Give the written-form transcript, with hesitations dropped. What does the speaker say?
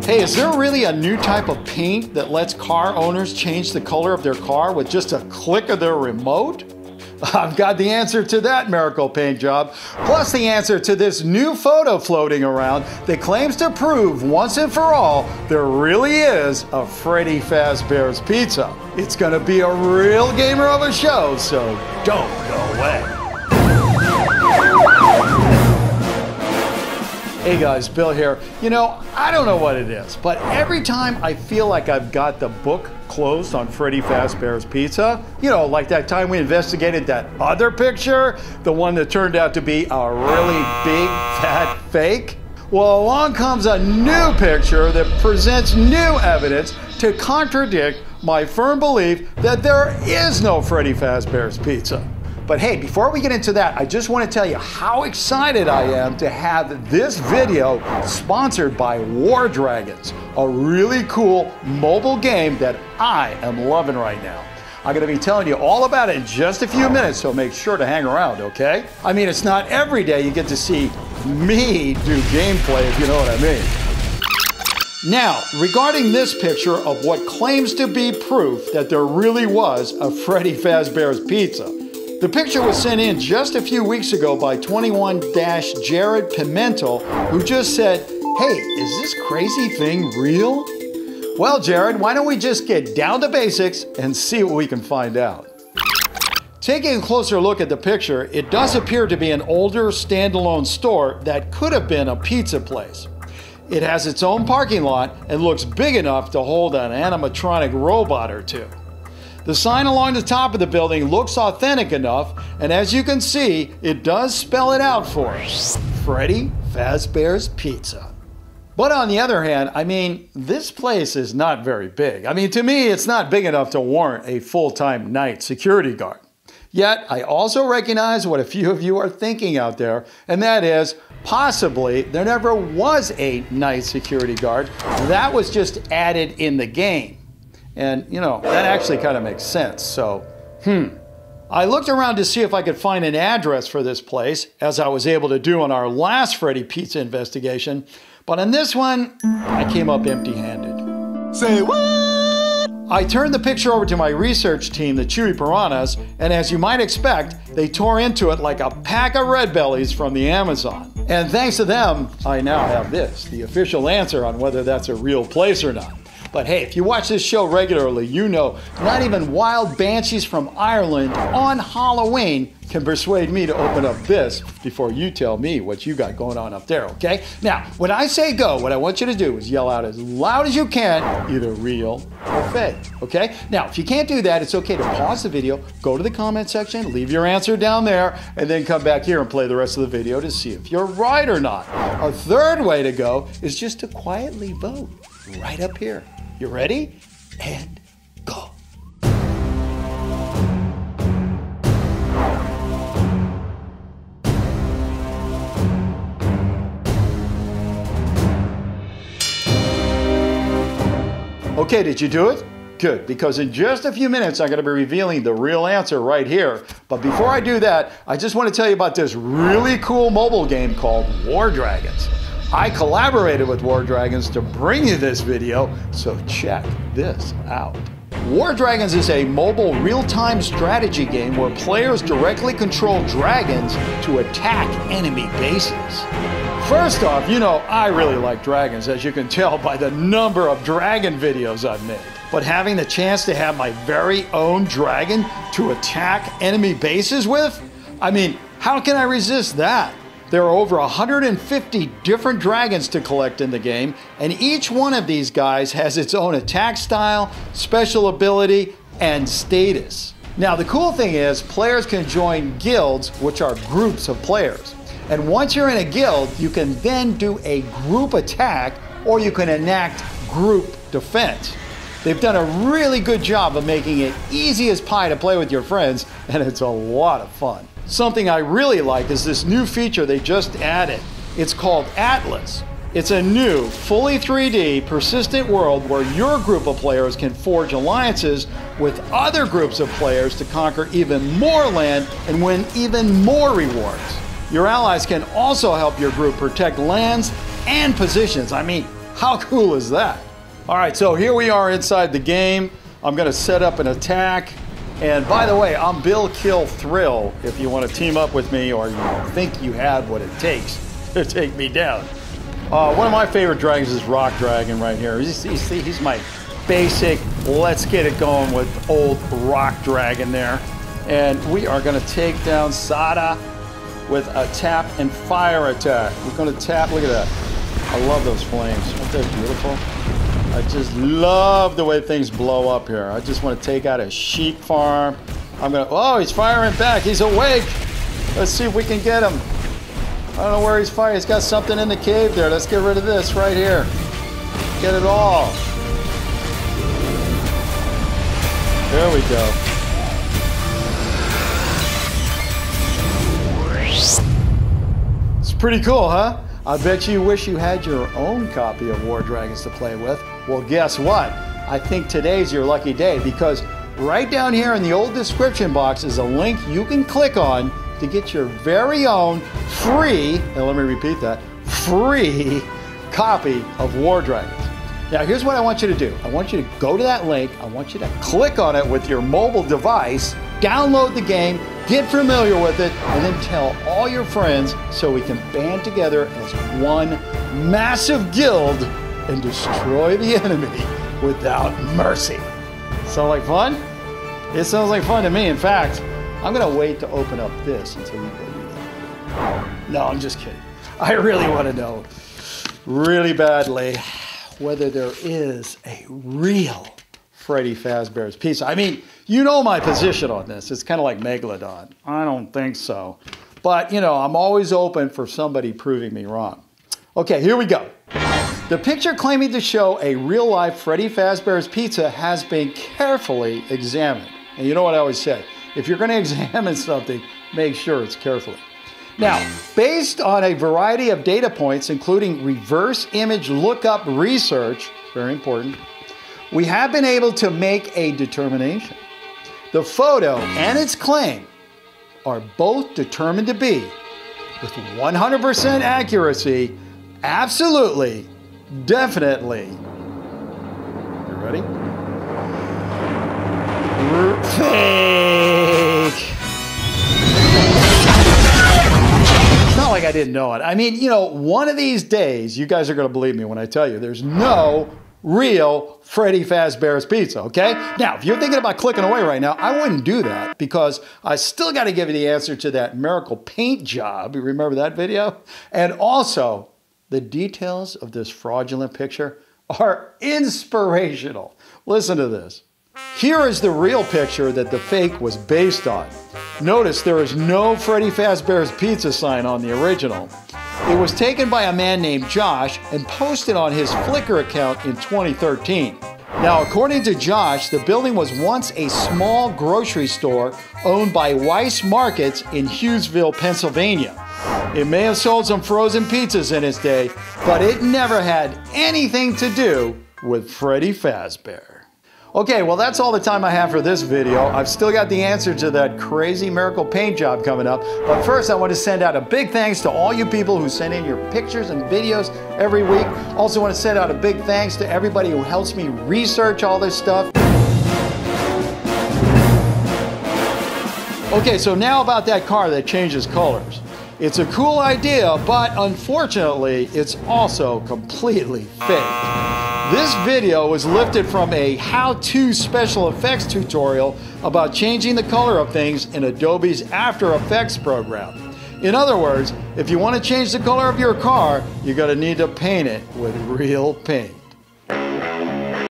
Hey, is there really a new type of paint that lets car owners change the color of their car with just a click of their remote? I've got the answer to that miracle paint job, plus the answer to this new photo floating around that claims to prove once and for all there really is a Freddy Fazbear's Pizza. It's gonna be a real gamer of a show, so don't go away. Hey guys, Bill here. You know, I don't know what it is, but every time I feel like I've got the book closed on Freddy Fazbear's Pizza, you know, like that time we investigated that other picture, the one that turned out to be a really big fat fake. Well, along comes a new picture that presents new evidence to contradict my firm belief that there is no Freddy Fazbear's Pizza. But hey, before we get into that, I just want to tell you how excited I am to have this video sponsored by War Dragons, a really cool mobile game that I am loving right now. I'm going to be telling you all about it in just a few minutes, so make sure to hang around, okay? I mean, it's not every day you get to see me do gameplay, if you know what I mean. Now, regarding this picture of what claims to be proof that there really was a Freddy Fazbear's Pizza. The picture was sent in just a few weeks ago by 21-Jared Pimentel, who just said, "Hey, is this crazy thing real?" Well, Jared, why don't we just get down to basics and see what we can find out. Taking a closer look at the picture, it does appear to be an older standalone store that could have been a pizza place. It has its own parking lot and looks big enough to hold an animatronic robot or two. The sign along the top of the building looks authentic enough, and as you can see, it does spell it out for us. Freddy Fazbear's Pizza. But on the other hand, I mean, this place is not very big. I mean, to me, it's not big enough to warrant a full-time night security guard. Yet, I also recognize what a few of you are thinking out there, and that is, possibly, there never was a night security guard. That was just added in the game. And, you know, that actually kind of makes sense, so, I looked around to see if I could find an address for this place, as I was able to do on our last Freddy Pizza investigation, but on this one, I came up empty-handed. Say what? I turned the picture over to my research team, the Chewy Piranhas, and as you might expect, they tore into it like a pack of red bellies from the Amazon. And thanks to them, I now have this, the official answer on whether that's a real place or not. But hey, if you watch this show regularly, you know not even wild banshees from Ireland on Halloween can persuade me to open up this before you tell me what you got going on up there, okay? Now, when I say go, what I want you to do is yell out as loud as you can, either real or fake, okay? Now, if you can't do that, it's okay to pause the video, go to the comment section, leave your answer down there, and then come back here and play the rest of the video to see if you're right or not. A third way to go is just to quietly vote right up here. You ready? And go. Okay, did you do it? Good, because in just a few minutes I'm going to be revealing the real answer right here. But before I do that, I just want to tell you about this really cool mobile game called War Dragons. I collaborated with War Dragons to bring you this video, so check this out. War Dragons is a mobile real-time strategy game where players directly control dragons to attack enemy bases. First off, you know I really like dragons, as you can tell by the number of dragon videos I've made. But having the chance to have my very own dragon to attack enemy bases with? I mean, how can I resist that? There are over 150 different dragons to collect in the game, and each one of these guys has its own attack style, special ability, and status. Now, the cool thing is, players can join guilds, which are groups of players. And once you're in a guild, you can then do a group attack, or you can enact group defense. They've done a really good job of making it easy as pie to play with your friends, and it's a lot of fun. Something I really like is this new feature they just added. It's called Atlas. It's a new, fully 3D, persistent world where your group of players can forge alliances with other groups of players to conquer even more land and win even more rewards. Your allies can also help your group protect lands and positions. I mean, How cool is that? All right, so here we are inside the game. I'm gonna set up an attack. And by the way, I'm Bill Kill Thrill if you want to team up with me or you think you have what it takes to take me down. One of my favorite dragons is Rock Dragon right here. He's my basic, let's get it going with old Rock Dragon there. And we are gonna take down Sada with a tap and fire attack. We're gonna tap, look at that. I love those flames, aren't they beautiful? I just love the way things blow up here. I just want to take out a sheep farm. Oh, he's firing back. He's awake. Let's see if we can get him. I don't know where he's firing. He's got something in the cave there. Let's get rid of this right here. Get it all. There we go. It's pretty cool, huh? I bet you wish you had your own copy of War Dragons to play with. Well, guess what? I think today's your lucky day because right down here in the old description box is a link you can click on to get your very own free, and let me repeat that, free copy of War Dragons. Now, here's what I want you to do. I want you to go to that link. I want you to click on it with your mobile device, download the game, get familiar with it, and then tell all your friends so we can band together as one massive guild and destroy the enemy without mercy. Sound like fun? It sounds like fun to me. In fact, I'm gonna wait to open up this until you go read it. No, I'm just kidding. I really want to know really badly whether there is a real Freddy Fazbear's Pizza. I mean, you know my position on this. It's kind of like Megalodon. I don't think so. But, you know, I'm always open for somebody proving me wrong. Okay, here we go. The picture claiming to show a real-life Freddy Fazbear's Pizza has been carefully examined. And you know what I always say? If you're going to examine something, make sure it's carefully. Now, based on a variety of data points, including reverse image lookup research, very important, we have been able to make a determination. The photo and its claim are both determined to be, with 100% accuracy, absolutely, definitely. You ready? Fake. It's not like I didn't know it. I mean, you know, one of these days, you guys are going to believe me when I tell you there's no real Freddy Fazbear's Pizza, okay? Now, if you're thinking about clicking away right now, I wouldn't do that because I still got to give you the answer to that miracle paint job. You remember that video? And also, the details of this fraudulent picture are inspirational. Listen to this. Here is the real picture that the fake was based on. Notice there is no Freddy Fazbear's Pizza sign on the original. It was taken by a man named Josh and posted on his Flickr account in 2013. Now, according to Josh, the building was once a small grocery store owned by Weiss Markets in Hughesville, Pennsylvania. It may have sold some frozen pizzas in its day, but it never had anything to do with Freddy Fazbear. Okay, well that's all the time I have for this video. I've still got the answer to that crazy miracle paint job coming up. But first I want to send out a big thanks to all you people who send in your pictures and videos every week. Also want to send out a big thanks to everybody who helps me research all this stuff. Okay, so now about that car that changes colors. It's a cool idea, but unfortunately, it's also completely fake. This video was lifted from a how-to special effects tutorial about changing the color of things in Adobe's After Effects program. In other words, if you want to change the color of your car, you're going to need to paint it with real paint.